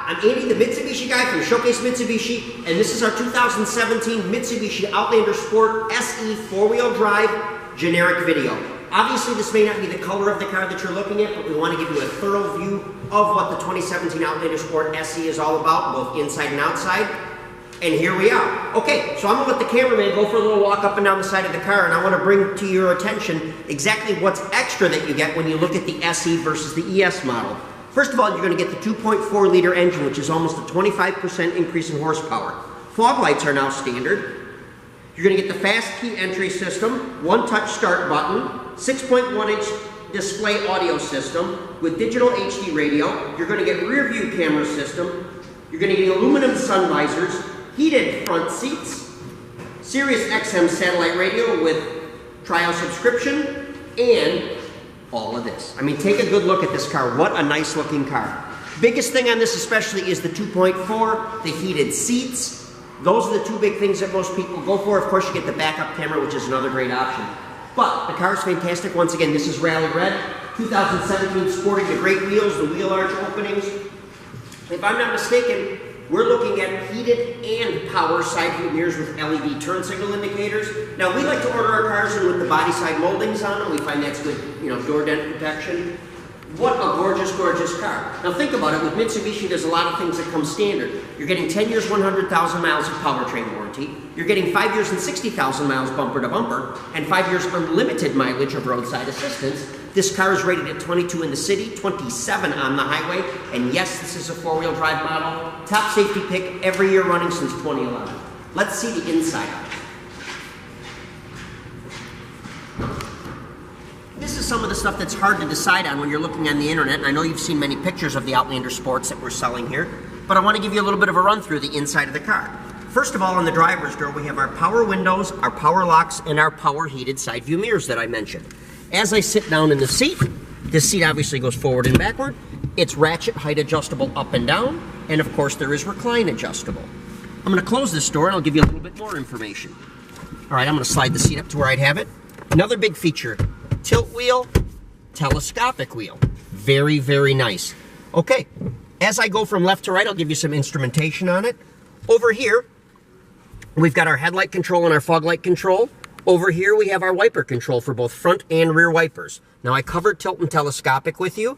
I'm Andy, the Mitsubishi guy from Showcase Mitsubishi, and this is our 2017 Mitsubishi Outlander Sport SE four-wheel drive generic video. Obviously, this may not be the color of the car that you're looking at, but we want to give you a thorough view of what the 2017 Outlander Sport SE is all about, both inside and outside. And here we are. Okay, so I'm going to let the cameraman go for a little walk up and down the side of the car, and I want to bring to your attention exactly what's extra that you get when you look at the SE versus the ES model. First of all, you're going to get the 2.4 liter engine, which is almost a 25% increase in horsepower. Fog lights are now standard. You're going to get the fast key entry system, one-touch start button, 6.1-inch display audio system with digital HD radio. You're going to get rear view camera system. You're going to get aluminum sun visors, heated front seats, Sirius XM satellite radio with trial subscription, and all of this. I mean, take a good look at this car. What a nice looking car. Biggest thing on this especially is the 2.4, the heated seats. Those are the two big things that most people go for. Of course, you get the backup camera, which is another great option. But the car is fantastic. Once again, this is Rally Red, 2017, sporting the great wheels, the wheel arch openings. If I'm not mistaken, we're looking at heated and power side view mirrors with LED turn signal indicators. Now, we like to order our cars in with the body side moldings on them. We find that's good, door dent protection. What a gorgeous, gorgeous car. Now think about it, with Mitsubishi, there's a lot of things that come standard. You're getting 10 years, 100,000 miles of powertrain warranty. You're getting 5 years and 60,000 miles bumper to bumper, and 5 years unlimited mileage of roadside assistance. This car is rated at 22 in the city, 27 on the highway, and yes, this is a four-wheel drive model. Top safety pick every year running since 2011. Let's see the inside of it. This is some of the stuff that's hard to decide on when you're looking on the internet, and I know you've seen many pictures of the Outlander Sports that we're selling here, but I want to give you a little bit of a run through the inside of the car. First of all, on the driver's door, we have our power windows, our power locks, and our power heated side view mirrors that I mentioned. As I sit down in the seat, this seat obviously goes forward and backward. It's ratchet height adjustable up and down, and of course there is recline adjustable. I'm going to close this door and I'll give you a little bit more information. All right, I'm going to slide the seat up to where I'd have it. Another big feature, tilt wheel, telescopic wheel. Very, very nice. Okay, as I go from left to right, I'll give you some instrumentation on it. Over here, we've got our headlight control and our fog light control. Over here, we have our wiper control for both front and rear wipers. Now, I covered tilt and telescopic with you.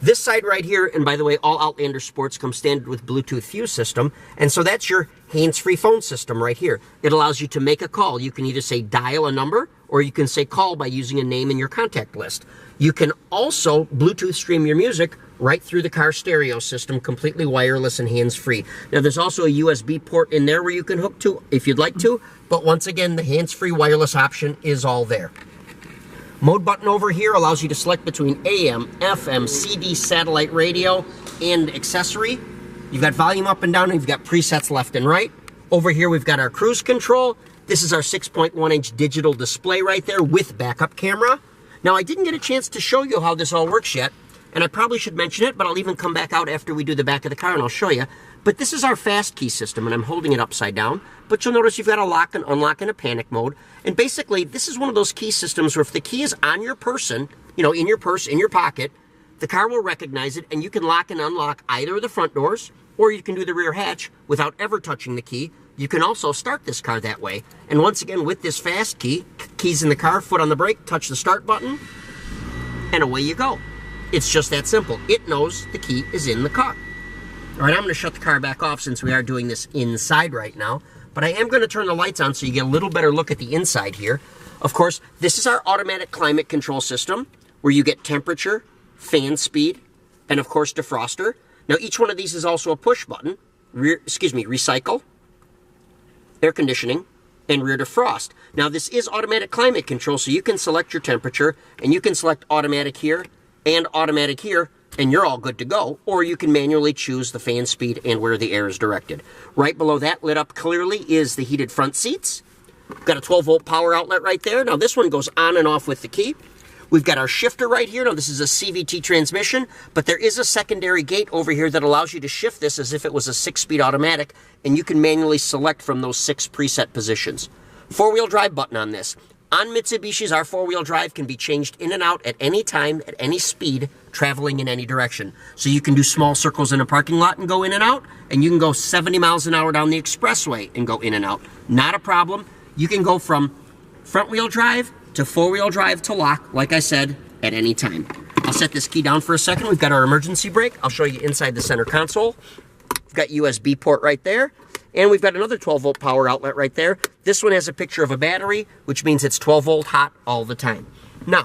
This side right here, and by the way, all Outlander Sports come standard with Bluetooth Fuse system, and so that's your hands-free phone system right here. It allows you to make a call. You can either say dial a number, or you can say call by using a name in your contact list. You can also Bluetooth stream your music right through the car stereo system, completely wireless and hands-free. Now, there's also a USB port in there where you can hook to if you'd like to, but once again, the hands-free wireless option is all there. Mode button over here allows you to select between AM, FM, CD, satellite radio, and accessory. You've got volume up and down, and you've got presets left and right. Over here, we've got our cruise control. This is our 6.1-inch digital display right there with backup camera. Now, I didn't get a chance to show you how this all works yet, and I probably should mention it, but I'll even come back out after we do the back of the car and I'll show you. But this is our fast key system, and I'm holding it upside down. But you'll notice you've got a lock and unlock in a panic mode. And basically, this is one of those key systems where if the key is on your person, in your purse, in your pocket, the car will recognize it, and you can lock and unlock either of the front doors, or you can do the rear hatch without ever touching the key. You can also start this car that way. And once again, with this fast key, keys in the car, foot on the brake, touch the start button, and away you go. It's just that simple. It knows the key is in the car. All right, I'm going to shut the car back off since we are doing this inside right now. But I am going to turn the lights on so you get a little better look at the inside here. Of course, this is our automatic climate control system where you get temperature, fan speed, and of course defroster. Now, each one of these is also a push button. Recycle, air conditioning, and rear defrost. Now, this is automatic climate control, so you can select your temperature, and you can select automatic here and automatic here, and you're all good to go. Or you can manually choose the fan speed and where the air is directed. Right below that, lit up clearly, is the heated front seats. We've got a 12-volt power outlet right there. Now, this one goes on and off with the key. We've got our shifter right here. Now, this is a CVT transmission, but there is a secondary gate over here that allows you to shift this as if it was a 6-speed automatic, and you can manually select from those 6 preset positions. 4-wheel drive button on this. On Mitsubishis, our four-wheel drive can be changed in and out at any time, at any speed, traveling in any direction. So you can do small circles in a parking lot and go in and out, and you can go 70 miles an hour down the expressway and go in and out. Not a problem. You can go from front-wheel drive to four-wheel drive to lock, like I said, at any time. I'll set this key down for a second. We've got our emergency brake. I'll show you inside the center console. We've got USB port right there. And we've got another 12-volt power outlet right there. This one has a picture of a battery, which means it's 12-volt hot all the time. Now,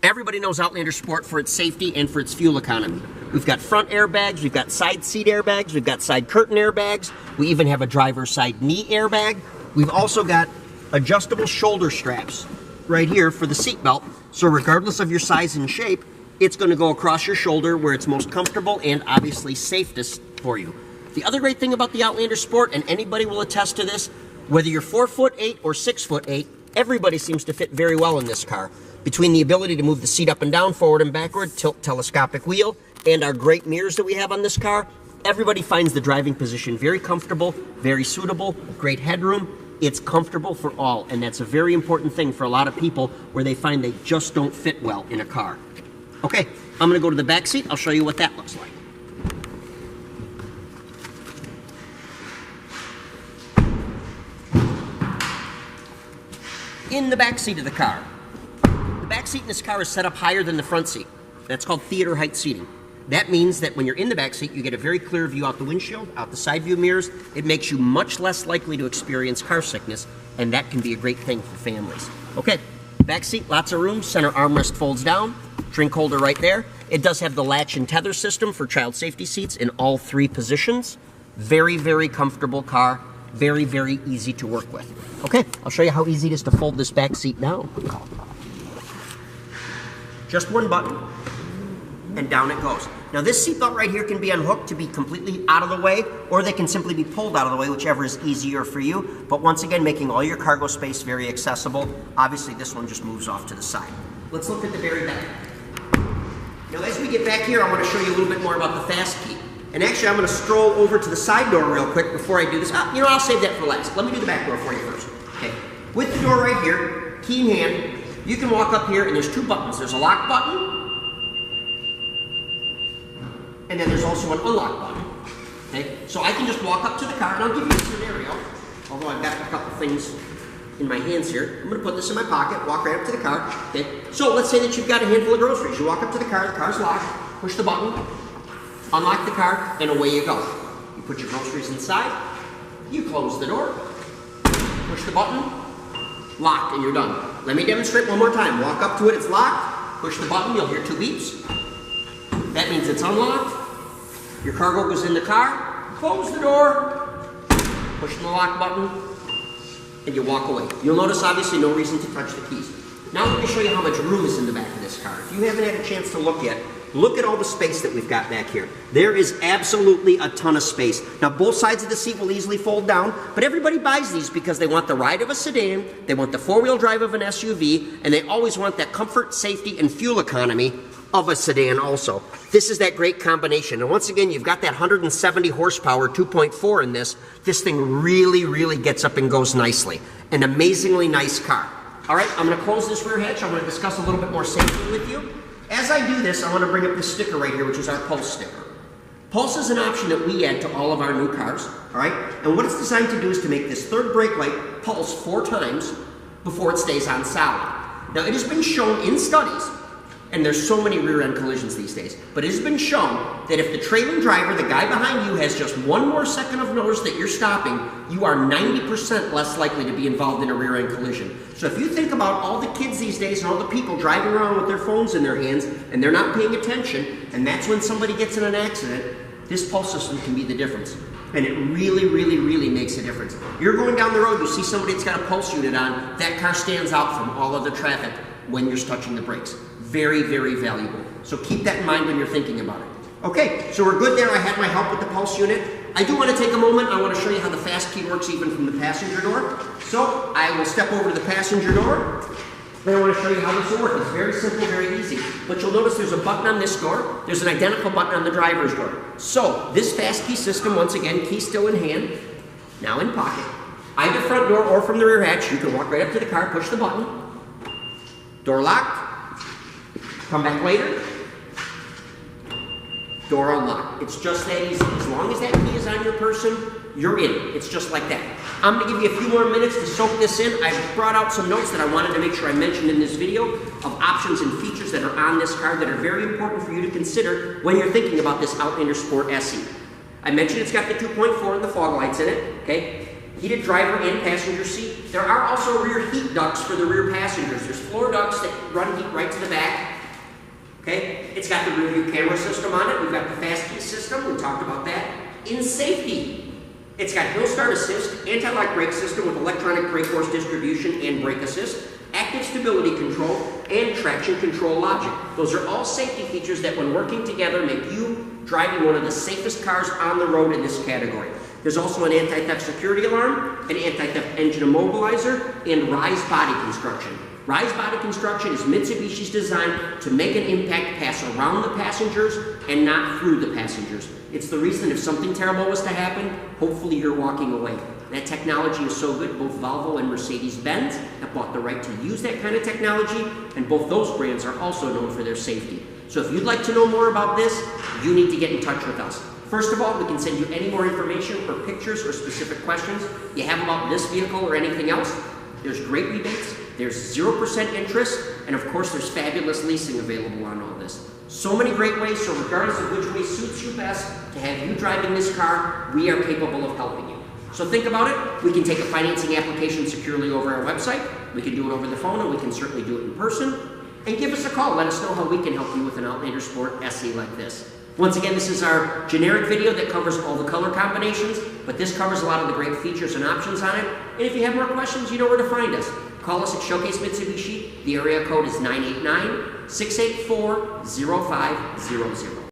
everybody knows Outlander Sport for its safety and for its fuel economy. We've got front airbags, we've got side seat airbags, we've got side curtain airbags, we even have a driver's side knee airbag. We've also got adjustable shoulder straps right here for the seat belt. So regardless of your size and shape, it's going to go across your shoulder where it's most comfortable and obviously safest for you. The other great thing about the Outlander Sport, and anybody will attest to this, whether you're 4'8" or 6'8", everybody seems to fit very well in this car. Between the ability to move the seat up and down, forward and backward, tilt telescopic wheel, and our great mirrors that we have on this car, everybody finds the driving position very comfortable, very suitable, great headroom. It's comfortable for all, and that's a very important thing for a lot of people where they find they just don't fit well in a car. Okay, I'm going to go to the back seat. I'll show you what that looks like. In the back seat of the car. The back seat in this car is set up higher than the front seat. That's called theater height seating. That means that when you're in the back seat, you get a very clear view out the windshield, out the side view mirrors. It makes you much less likely to experience car sickness, and that can be a great thing for families. Okay, back seat, lots of room, center armrest folds down, drink holder right there. It does have the latch and tether system for child safety seats in all three positions. Very, very comfortable car. Very, very easy to work with. Okay, I'll show you how easy it is to fold this back seat down. Just one button, and down it goes. Now this seatbelt right here can be unhooked to be completely out of the way, or they can simply be pulled out of the way, whichever is easier for you. But once again, making all your cargo space very accessible. Obviously, this one just moves off to the side. Let's look at the very back. Now as we get back here, I want to show you a little bit more about the fast key. And actually, I'm going to stroll over to the side door real quick before I do this. I'll save that for last. Let me do the back door for you first. Okay. With the door right here, key in hand, you can walk up here, and there's two buttons. There's a lock button, and then there's also an unlock button. Okay. So I can just walk up to the car, and I'll give you a scenario. Although I've got a couple things in my hands here. I'm going to put this in my pocket, walk right up to the car. Okay. So let's say that you've got a handful of groceries. You walk up to the car's locked, push the button, unlock the car, and away you go. You put your groceries inside, you close the door, push the button, locked, and you're done. Let me demonstrate one more time. Walk up to it, it's locked, push the button, you'll hear two beeps. That means it's unlocked. Your cargo goes in the car, close the door, push the lock button, and you walk away. You'll notice obviously no reason to touch the keys. Now let me show you how much room is in the back of this car. If you haven't had a chance to look yet, look at all the space that we've got back here. There is absolutely a ton of space. Now, both sides of the seat will easily fold down, but everybody buys these because they want the ride of a sedan, they want the four-wheel drive of an SUV, and they always want that comfort, safety, and fuel economy of a sedan also. This is that great combination. And once again, you've got that 170 horsepower 2.4 in this. This thing really, really gets up and goes nicely. An amazingly nice car. All right, I'm going to close this rear hatch. I'm going to discuss a little bit more safety with you. As I do this, I want to bring up this sticker right here, which is our Pulse sticker. Pulse is an option that we add to all of our new cars, all right? And what it's designed to do is to make this third brake light pulse 4 times before it stays on solid. Now, it has been shown in studies, and there's so many rear-end collisions these days, but it has been shown that if the trailing driver, the guy behind you, has just one more second of notice that you're stopping, you are 90% less likely to be involved in a rear-end collision. So if you think about all the kids these days and all the people driving around with their phones in their hands and they're not paying attention, and that's when somebody gets in an accident, this pulse system can be the difference. And it really, really, really makes a difference. You're going down the road, you see somebody that's got a pulse unit on, that car stands out from all other traffic when you're touching the brakes. Very, very valuable. So keep that in mind when you're thinking about it. Okay, so we're good there. I had my help with the pulse unit. I do want to take a moment. I want to show you how the fast key works even from the passenger door. So I will step over to the passenger door. Then I want to show you how this will work. It's very simple, very easy. But you'll notice there's a button on this door. There's an identical button on the driver's door. So this fast key system, once again, key still in hand, now in pocket. Either front door or from the rear hatch, you can walk right up to the car, push the button, door locked, come back later, door unlocked. It's just that easy. As long as that key is on your person, you're in. It's just like that. I'm going to give you a few more minutes to soak this in. I brought out some notes that I wanted to make sure I mentioned in this video of options and features that are on this car that are very important for you to consider when you're thinking about this Outlander Sport SE. I mentioned it's got the 2.4 and the fog lights in it, okay? Heated driver and passenger seat. There are also rear heat ducts for the rear passengers. There's floor ducts that run heat right to the back, okay? It's got the rear view camera system on it. We've got the fast key system. We talked about that. In safety, it's got hill start assist, anti-lock brake system with electronic brake force distribution and brake assist, active stability control, and traction control logic. Those are all safety features that when working together make you driving one of the safest cars on the road in this category. There's also an anti-theft security alarm, an anti-theft engine immobilizer, and Rise body construction. Rise body construction is Mitsubishi's design to make an impact pass around the passengers and not through the passengers. It's the reason if something terrible was to happen, hopefully you're walking away. That technology is so good, both Volvo and Mercedes-Benz have bought the right to use that kind of technology, and both those brands are also known for their safety. So if you'd like to know more about this, you need to get in touch with us. First of all, we can send you any more information or pictures or specific questions you have about this vehicle or anything else. There's great rebates, there's 0% interest, and of course there's fabulous leasing available on all this. So many great ways, so regardless of which way suits you best to have you driving this car, we are capable of helping you. So think about it. We can take a financing application securely over our website, we can do it over the phone, and we can certainly do it in person. And give us a call, let us know how we can help you with an Outlander Sport SE like this. Once again, this is our generic video that covers all the color combinations, but this covers a lot of the great features and options on it. And if you have more questions, you know where to find us. Call us at Showcase Mitsubishi. The area code is 989-684-0500.